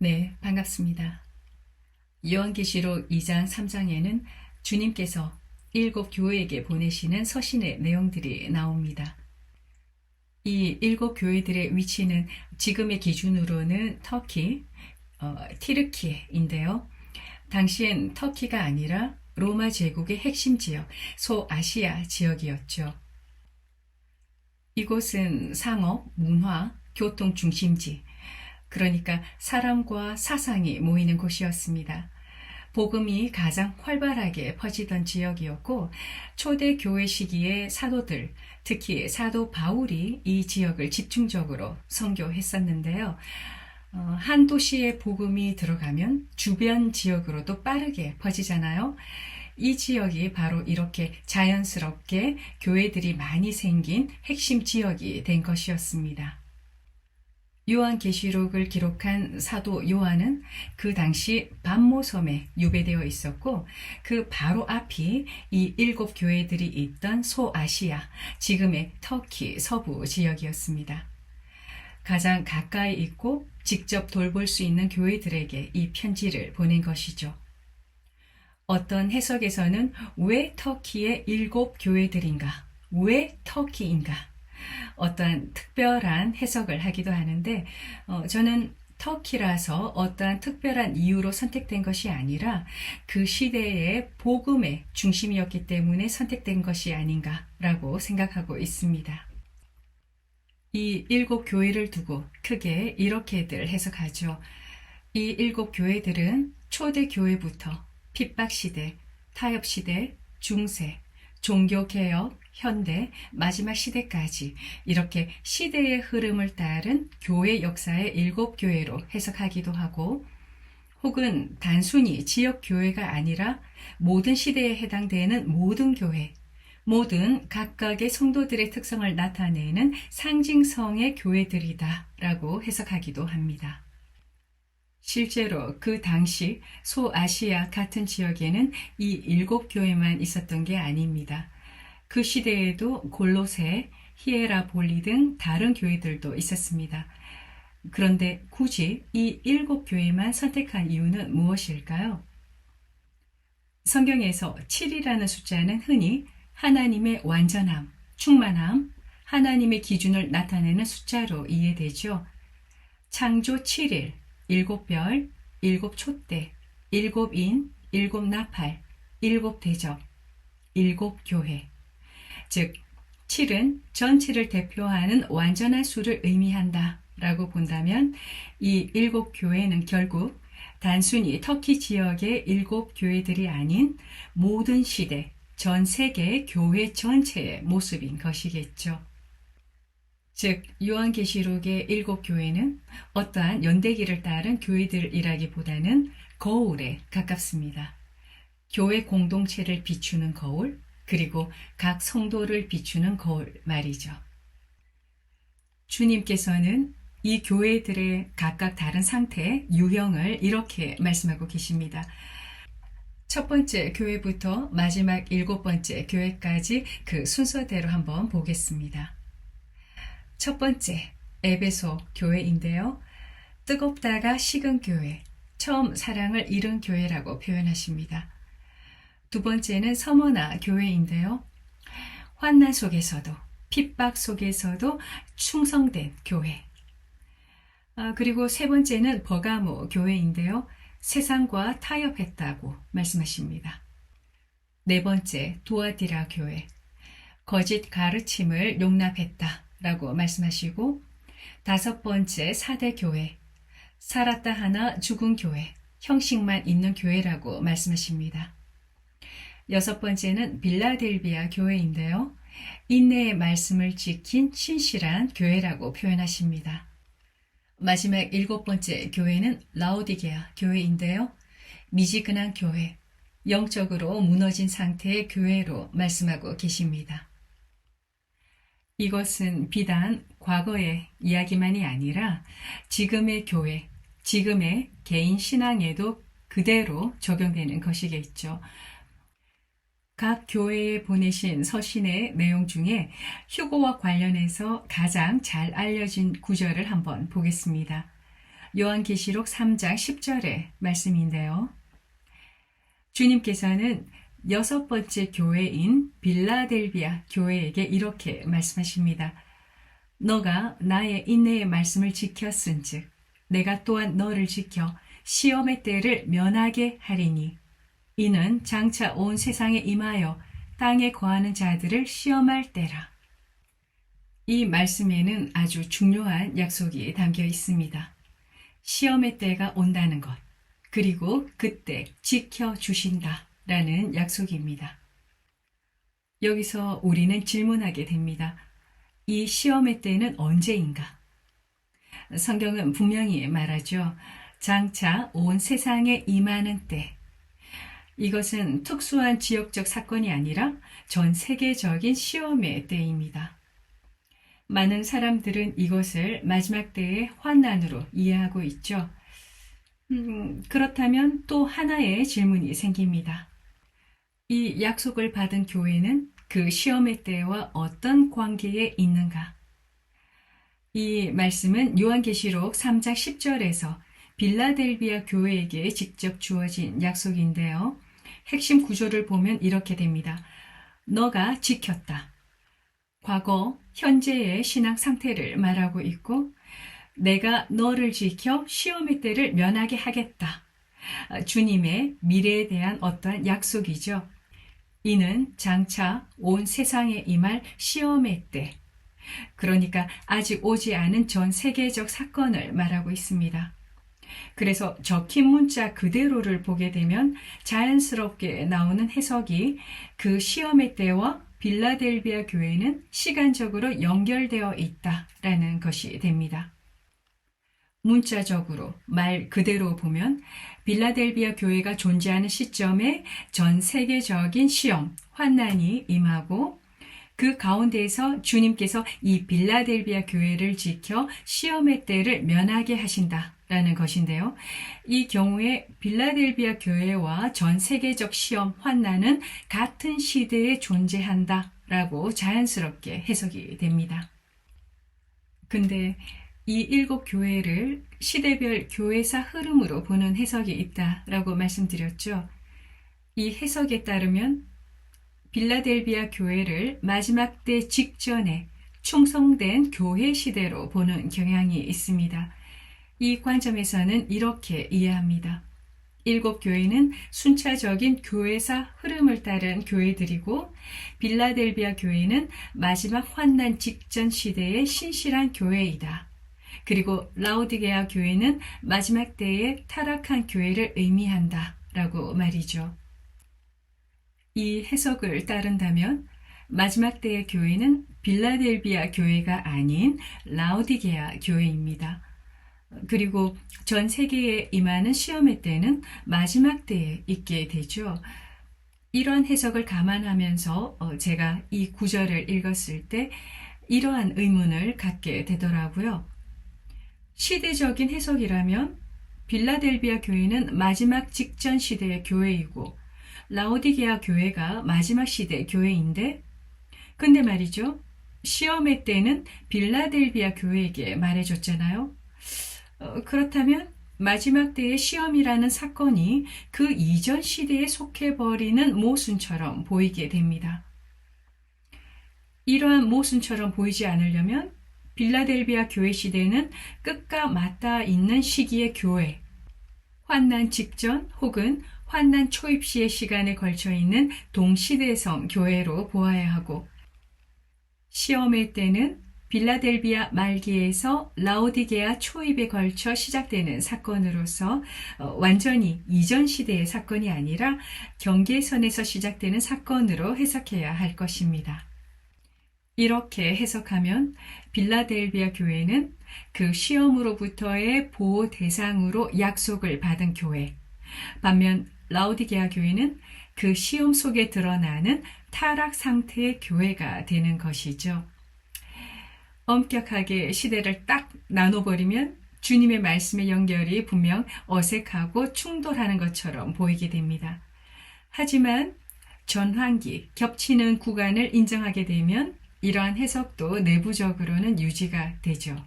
네, 반갑습니다. 요한계시록 2장 3장에는 주님께서 7교회에게 보내시는 서신의 내용들이 나옵니다. 이 7교회들의 위치는 지금의 기준으로는 터키, 티르키예인데요. 당시엔 터키가 아니라 로마 제국의 핵심 지역, 소아시아 지역이었죠. 이곳은 상업, 문화, 교통 중심지, 그러니까 사람과 사상이 모이는 곳이었습니다. 복음이 가장 활발하게 퍼지던 지역이었고, 초대 교회 시기에 사도들, 특히 사도 바울이 이 지역을 집중적으로 선교했었는데요. 한 도시에 복음이 들어가면 주변 지역으로도 빠르게 퍼지잖아요. 이 지역이 바로 이렇게 자연스럽게 교회들이 많이 생긴 핵심 지역이 된 것이었습니다. 요한계시록을 기록한 사도 요한은 그 당시 반모섬에 유배되어 있었고, 그 바로 앞이 이 7교회들이 있던 소아시아, 지금의 터키 서부 지역이었습니다. 가장 가까이 있고 직접 돌볼 수 있는 교회들에게 이 편지를 보낸 것이죠. 어떤 해석에서는 왜 터키의 7교회들인가? 왜 터키인가? 어떠한 특별한 해석을 하기도 하는데, 저는 터키라서 어떠한 특별한 이유로 선택된 것이 아니라 그 시대의 복음의 중심이었기 때문에 선택된 것이 아닌가라고 생각하고 있습니다. 이 7교회를 두고 크게 이렇게들 해석하죠. 이 7교회들은 초대교회부터 핍박시대, 타협시대, 중세, 종교개혁, 현대, 마지막 시대까지 이렇게 시대의 흐름을 따른 교회 역사의 7교회로 해석하기도 하고, 혹은 단순히 지역교회가 아니라 모든 시대에 해당되는 모든 교회, 모든 각각의 성도들의 특성을 나타내는 상징성의 교회들이다 라고 해석하기도 합니다. 실제로 그 당시 소아시아 같은 지역에는 이 7교회만 있었던 게 아닙니다. 그 시대에도 골로새, 히에라볼리 등 다른 교회들도 있었습니다. 그런데 굳이 이 7교회만 선택한 이유는 무엇일까요? 성경에서 7이라는 숫자는 흔히 하나님의 완전함, 충만함, 하나님의 기준을 나타내는 숫자로 이해되죠. 창조 7일, 7별, 7촛대, 7인, 7나팔, 7대접, 7교회. 즉, 7은 전체를 대표하는 완전한 수를 의미한다 라고 본다면, 이 7교회는 결국 단순히 터키 지역의 7교회들이 아닌 모든 시대, 전 세계 교회 전체의 모습인 것이겠죠. 즉, 요한계시록의 7교회는 어떠한 연대기를 따른 교회들이라기보다는 거울에 가깝습니다. 교회 공동체를 비추는 거울, 그리고 각 성도를 비추는 거울 말이죠. 주님께서는 이 교회들의 각각 다른 상태의 유형을 이렇게 말씀하고 계십니다. 첫 번째 교회부터 마지막 7번째 교회까지 그 순서대로 한번 보겠습니다. 첫 번째, 에베소 교회인데요. 뜨겁다가 식은 교회, 처음 사랑을 잃은 교회라고 표현하십니다. 두 번째는 서머나 교회인데요. 환난 속에서도, 핍박 속에서도 충성된 교회. 그리고 세 번째는 버가모 교회인데요. 세상과 타협했다고 말씀하십니다. 네 번째, 두아디라 교회. 거짓 가르침을 용납했다 라고 말씀하시고, 다섯 번째, 사대 교회. 살았다 하나 죽은 교회, 형식만 있는 교회라고 말씀하십니다. 여섯 번째는 빌라델비아 교회인데요. 인내의 말씀을 지킨 신실한 교회라고 표현하십니다. 마지막 7번째 교회는 라오디게아 교회인데요. 미지근한 교회, 영적으로 무너진 상태의 교회로 말씀하고 계십니다. 이것은 비단 과거의 이야기만이 아니라 지금의 교회, 지금의 개인 신앙에도 그대로 적용되는 것이겠죠. 각 교회에 보내신 서신의 내용 중에 휴거와 관련해서 가장 잘 알려진 구절을 한번 보겠습니다. 요한계시록 3장 10절의 말씀인데요. 주님께서는 6번째 교회인 빌라델비아 교회에게 이렇게 말씀하십니다. 너가 나의 인내의 말씀을 지켰은즉 내가 또한 너를 지켜 시험의 때를 면하게 하리니 이는 장차 온 세상에 임하여 땅에 거하는 자들을 시험할 때라. 이 말씀에는 아주 중요한 약속이 담겨 있습니다. 시험의 때가 온다는 것, 그리고 그때 지켜주신다 라는 약속입니다. 여기서 우리는 질문하게 됩니다. 이 시험의 때는 언제인가? 성경은 분명히 말하죠. 장차 온 세상에 임하는 때. 이것은 특수한 지역적 사건이 아니라 전 세계적인 시험의 때입니다. 많은 사람들은 이것을 마지막 때의 환난으로 이해하고 있죠. 그렇다면 또 하나의 질문이 생깁니다. 이 약속을 받은 교회는 그 시험의 때와 어떤 관계에 있는가? 이 말씀은 요한계시록 3장 10절에서 빌라델비아 교회에게 직접 주어진 약속인데요. 핵심 구조를 보면 이렇게 됩니다. 너가 지켰다. 과거, 현재의 신앙 상태를 말하고 있고 내가 너를 지켜 시험의 때를 면하게 하겠다. 주님의 미래에 대한 어떠한 약속이죠. 이는 장차 온 세상에 임할 시험의 때, 그러니까 아직 오지 않은 전 세계적 사건을 말하고 있습니다. 그래서 적힌 문자 그대로를 보게 되면 자연스럽게 나오는 해석이 그 시험의 때와 빌라델비아 교회는 시간적으로 연결되어 있다라는 것이 됩니다. 문자적으로 말 그대로 보면 빌라델비아 교회가 존재하는 시점에 전 세계적인 시험, 환난이 임하고 그 가운데에서 주님께서 이 빌라델비아 교회를 지켜 시험의 때를 면하게 하신다라는 것인데요. 이 경우에 빌라델비아 교회와 전 세계적 시험, 환난은 같은 시대에 존재한다라고 자연스럽게 해석이 됩니다. 근데 이 7교회를 시대별 교회사 흐름으로 보는 해석이 있다라고 말씀드렸죠. 이 해석에 따르면 빌라델비아 교회를 마지막 때 직전에 충성된 교회 시대로 보는 경향이 있습니다. 이 관점에서는 이렇게 이해합니다. 7교회는 순차적인 교회사 흐름을 따른 교회들이고 빌라델비아 교회는 마지막 환난 직전 시대의 신실한 교회이다. 그리고 라오디게아 교회는 마지막 때의 타락한 교회를 의미한다 라고 말이죠. 이 해석을 따른다면 마지막 때의 교회는 빌라델비아 교회가 아닌 라오디게아 교회입니다. 그리고 전 세계에 임하는 시험의 때는 마지막 때에 있게 되죠. 이러한 해석을 감안하면서 제가 이 구절을 읽었을 때 이러한 의문을 갖게 되더라고요. 시대적인 해석이라면 빌라델비아 교회는 마지막 직전 시대의 교회이고 라오디게아 교회가 마지막 시대 교회인데 근데 말이죠. 시험의 때는 빌라델비아 교회에게 말해줬잖아요. 그렇다면 마지막 때의 시험이라는 사건이 그 이전 시대에 속해버리는 모순처럼 보이게 됩니다. 이러한 모순처럼 보이지 않으려면 빌라델비아 교회 시대는 끝과 맞닿아 있는 시기의 교회, 환난 직전 혹은 환난 초입 시의 시간에 걸쳐 있는 동시대성 교회로 보아야 하고 시험의 때는 빌라델비아 말기에서 라오디게아 초입에 걸쳐 시작되는 사건으로서 완전히 이전 시대의 사건이 아니라 경계선에서 시작되는 사건으로 해석해야 할 것입니다. 이렇게 해석하면 빌라델비아 교회는 그 시험으로부터의 보호 대상으로 약속을 받은 교회, 반면 라오디게아 교회는 그 시험 속에 드러나는 타락 상태의 교회가 되는 것이죠. 엄격하게 시대를 딱 나눠버리면 주님의 말씀의 연결이 분명 어색하고 충돌하는 것처럼 보이게 됩니다. 하지만 전환기, 겹치는 구간을 인정하게 되면 이러한 해석도 내부적으로는 유지가 되죠.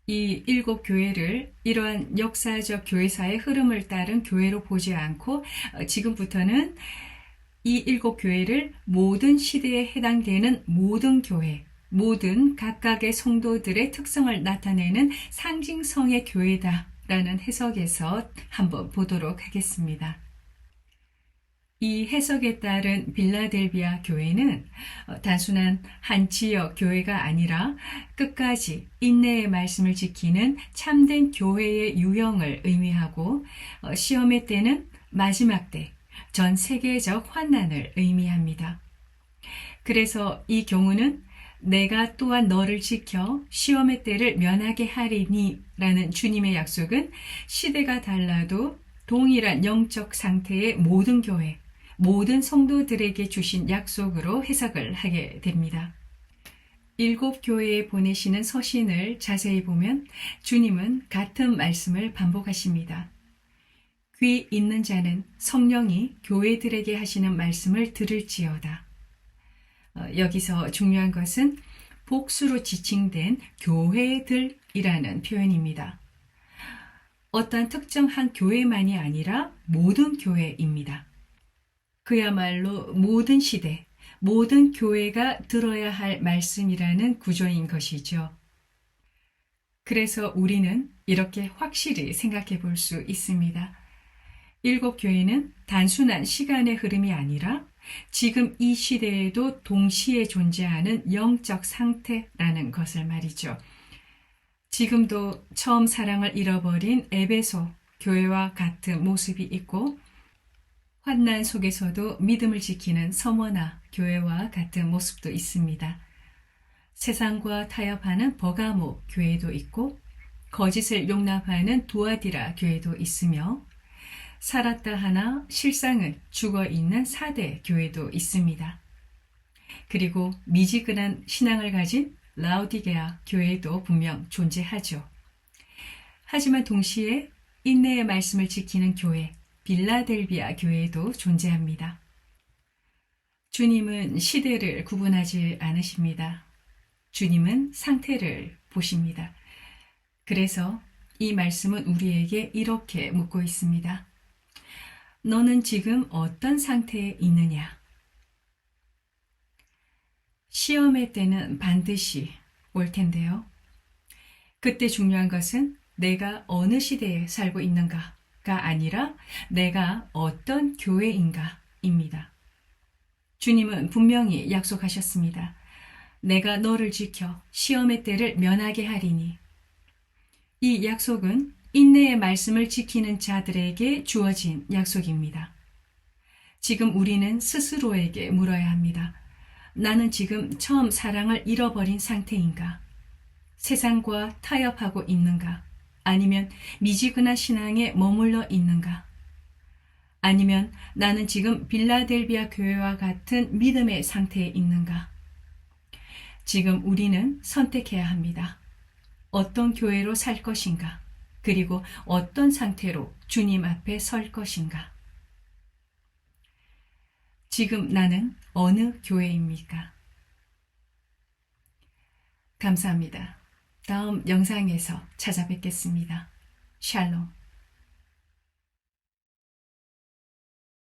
이 7교회를 이러한 역사적 교회사의 흐름을 따른 교회로 보지 않고 지금부터는 이 7교회를 모든 시대에 해당되는 모든 교회, 모든 각각의 성도들의 특성을 나타내는 상징성의 교회다라는 해석에서 한번 보도록 하겠습니다. 이 해석에 따른 빌라델비아 교회는 단순한 한 지역 교회가 아니라 끝까지 인내의 말씀을 지키는 참된 교회의 유형을 의미하고 시험의 때는 마지막 때, 전 세계적 환난을 의미합니다. 그래서 이 경우는 내가 또한 너를 지켜 시험의 때를 면하게 하리니 라는 주님의 약속은 시대가 달라도 동일한 영적 상태의 모든 교회, 모든 성도들에게 주신 약속으로 해석을 하게 됩니다. 7교회에 보내시는 서신을 자세히 보면 주님은 같은 말씀을 반복하십니다. 귀 있는 자는 성령이 교회들에게 하시는 말씀을 들을지어다. 여기서 중요한 것은 복수로 지칭된 교회들이라는 표현입니다. 어떤 특정한 교회만이 아니라 모든 교회입니다. 그야말로 모든 시대, 모든 교회가 들어야 할 말씀이라는 구조인 것이죠. 그래서 우리는 이렇게 확실히 생각해 볼 수 있습니다. 7교회는 단순한 시간의 흐름이 아니라 지금 이 시대에도 동시에 존재하는 영적 상태라는 것을 말이죠. 지금도 처음 사랑을 잃어버린 에베소 교회와 같은 모습이 있고 환난 속에서도 믿음을 지키는 서머나 교회와 같은 모습도 있습니다. 세상과 타협하는 버가모 교회도 있고 거짓을 용납하는 두아디라 교회도 있으며 살았다 하나 실상은 죽어 있는 사대 교회도 있습니다. 그리고 미지근한 신앙을 가진 라우디게아 교회도 분명 존재하죠. 하지만 동시에 인내의 말씀을 지키는 교회, 빌라델비아 교회도 존재합니다. 주님은 시대를 구분하지 않으십니다. 주님은 상태를 보십니다. 그래서 이 말씀은 우리에게 이렇게 묻고 있습니다. 너는 지금 어떤 상태에 있느냐? 시험의 때는 반드시 올 텐데요. 그때 중요한 것은 내가 어느 시대에 살고 있는가가 아니라 내가 어떤 교회인가입니다. 주님은 분명히 약속하셨습니다. 내가 너를 지켜 시험의 때를 면하게 하리니. 이 약속은 인내의 말씀을 지키는 자들에게 주어진 약속입니다. 지금 우리는 스스로에게 물어야 합니다. 나는 지금 처음 사랑을 잃어버린 상태인가? 세상과 타협하고 있는가? 아니면 미지근한 신앙에 머물러 있는가? 아니면 나는 지금 빌라델비아 교회와 같은 믿음의 상태에 있는가? 지금 우리는 선택해야 합니다. 어떤 교회로 살 것인가? 그리고 어떤 상태로 주님 앞에 설 것인가? 지금 나는 어느 교회입니까? 감사합니다. 다음 영상에서 찾아뵙겠습니다. 샬롬.